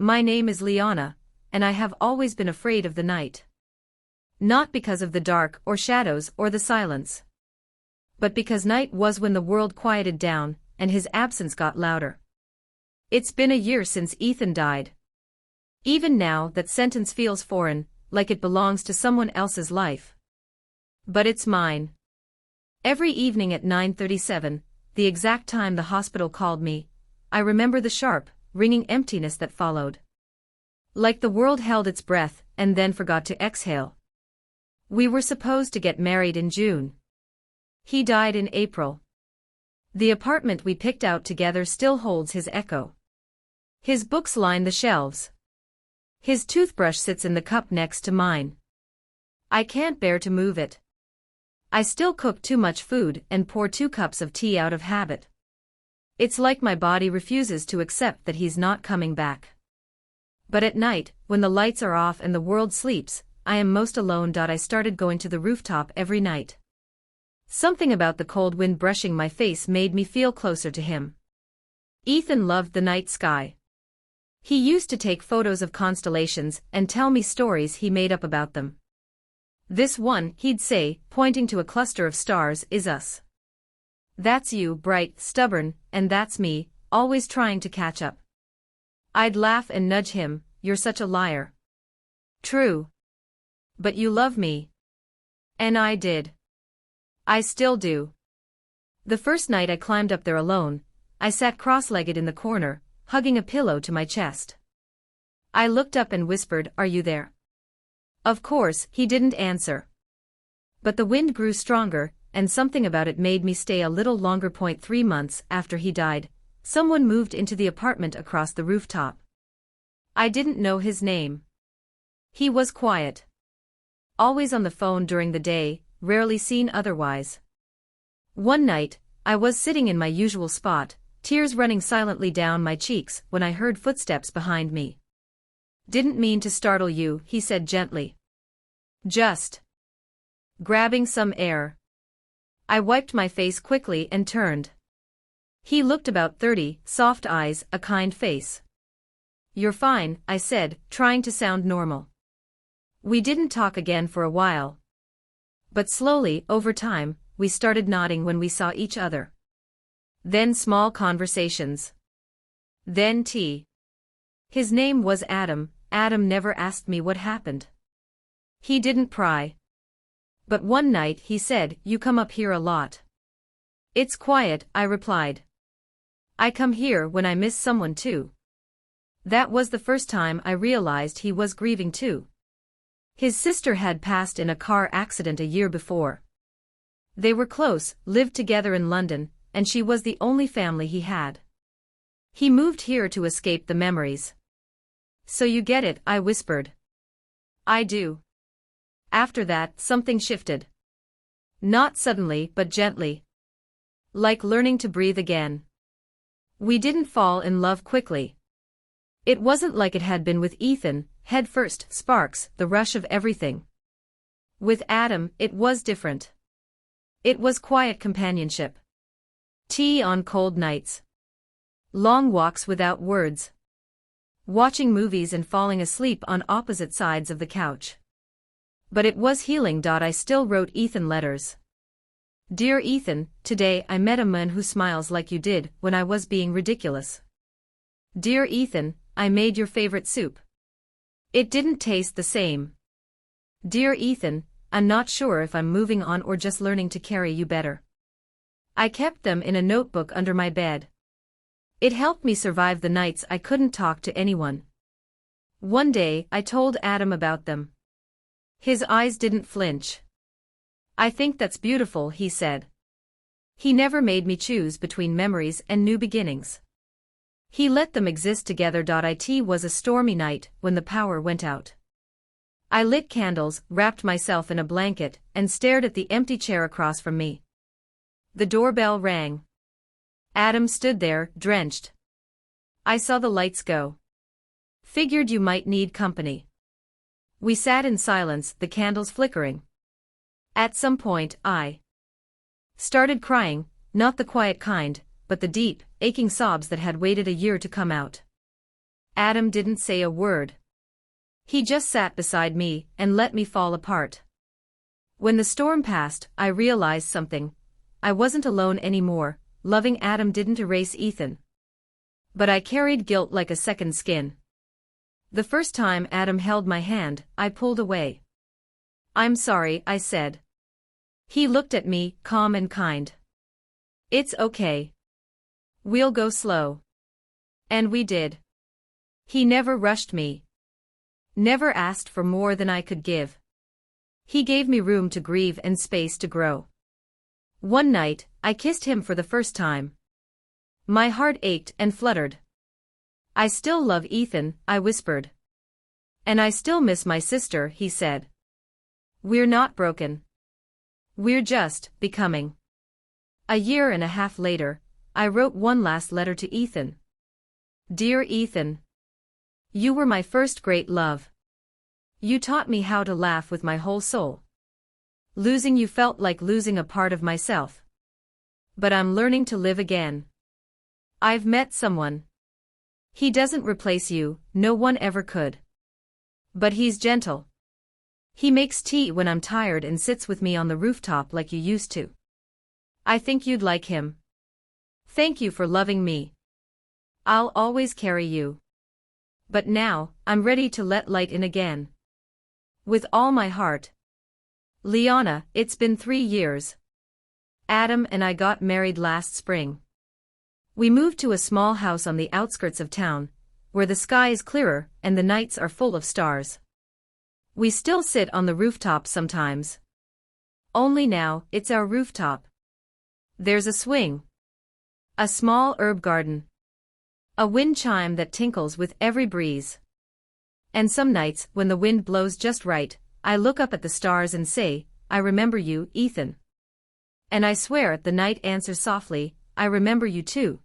My name is Liana, and I have always been afraid of the night. Not because of the dark or shadows or the silence, but because night was when the world quieted down, and his absence got louder. It's been a year since Ethan died. Even now that sentence feels foreign, like it belongs to someone else's life. But it's mine. Every evening at 9:37, the exact time the hospital called me, I remember the sharp, ringing emptiness that followed. Like the world held its breath and then forgot to exhale. We were supposed to get married in June. He died in April. The apartment we picked out together still holds his echo. His books line the shelves. His toothbrush sits in the cup next to mine. I can't bear to move it. I still cook too much food and pour 2 cups of tea out of habit. It's like my body refuses to accept that he's not coming back. But at night, when the lights are off and the world sleeps, I am most alone. I started going to the rooftop every night. Something about the cold wind brushing my face made me feel closer to him. Ethan loved the night sky. He used to take photos of constellations and tell me stories he made up about them. This one, he'd say, pointing to a cluster of stars, is us. That's you, bright, stubborn, and that's me, always trying to catch up. I'd laugh and nudge him, you're such a liar. True. But you love me. And I did. I still do. The first night I climbed up there alone, I sat cross-legged in the corner, hugging a pillow to my chest. I looked up and whispered, "Are you there?" Of course, he didn't answer. But the wind grew stronger, and something about it made me stay a little longer. 3 months after he died, someone moved into the apartment across the rooftop. I didn't know his name. He was quiet. Always on the phone during the day, rarely seen otherwise. One night, I was sitting in my usual spot, tears running silently down my cheeks when I heard footsteps behind me. "Didn't mean to startle you," he said gently. "Just grabbing some air." I wiped my face quickly and turned. He looked about 30, soft eyes, a kind face. "You're fine," I said, trying to sound normal. We didn't talk again for a while. But slowly, over time, we started nodding when we saw each other. Then small conversations. Then tea. His name was Adam. Adam never asked me what happened. He didn't pry. But one night he said, "You come up here a lot." "It's quiet," I replied. "I come here when I miss someone too." That was the first time I realized he was grieving too. His sister had passed in a car accident a year before. They were close, lived together in London, and she was the only family he had. He moved here to escape the memories. "So you get it," I whispered. "I do." After that, something shifted. Not suddenly, but gently. Like learning to breathe again. We didn't fall in love quickly. It wasn't like it had been with Ethan, head first, sparks, the rush of everything. With Adam, it was different. It was quiet companionship. Tea on cold nights. Long walks without words. Watching movies and falling asleep on opposite sides of the couch. But it was healing. I still wrote Ethan letters. "Dear Ethan, today I met a man who smiles like you did when I was being ridiculous. Dear Ethan, I made your favorite soup. It didn't taste the same. Dear Ethan, I'm not sure if I'm moving on or just learning to carry you better." I kept them in a notebook under my bed. It helped me survive the nights I couldn't talk to anyone. One day, I told Adam about them. His eyes didn't flinch. "I think that's beautiful," he said. He never made me choose between memories and new beginnings. He let them exist together. It was a stormy night when the power went out. I lit candles, wrapped myself in a blanket, and stared at the empty chair across from me. The doorbell rang. Adam stood there, drenched. I saw the lights go. "Figured you might need company." We sat in silence, the candles flickering. At some point, I started crying, not the quiet kind, but the deep, aching sobs that had waited a year to come out. Adam didn't say a word. He just sat beside me and let me fall apart. When the storm passed, I realized something. I wasn't alone anymore. Loving Adam didn't erase Ethan. But I carried guilt like a second skin. The first time Adam held my hand, I pulled away. "I'm sorry," I said. He looked at me, calm and kind. "It's okay. We'll go slow." And we did. He never rushed me. Never asked for more than I could give. He gave me room to grieve and space to grow. One night, I kissed him for the first time. My heart ached and fluttered. "I still love Ethan," I whispered. "And I still miss my sister," he said. "We're not broken. We're just becoming." A year and a half later, I wrote one last letter to Ethan. "Dear Ethan, you were my first great love. You taught me how to laugh with my whole soul. Losing you felt like losing a part of myself. But I'm learning to live again. I've met someone. He doesn't replace you, no one ever could. But he's gentle. He makes tea when I'm tired and sits with me on the rooftop like you used to. I think you'd like him. Thank you for loving me. I'll always carry you. But now, I'm ready to let light in again. With all my heart. Liana, it's been 3 years. Adam and I got married last spring. We moved to a small house on the outskirts of town, where the sky is clearer and the nights are full of stars. We still sit on the rooftop sometimes. Only now, it's our rooftop. There's a swing. A small herb garden. A wind chime that tinkles with every breeze. And some nights, when the wind blows just right, I look up at the stars and say, "I remember you, Ethan." And I swear the night answers softly, "I remember you too."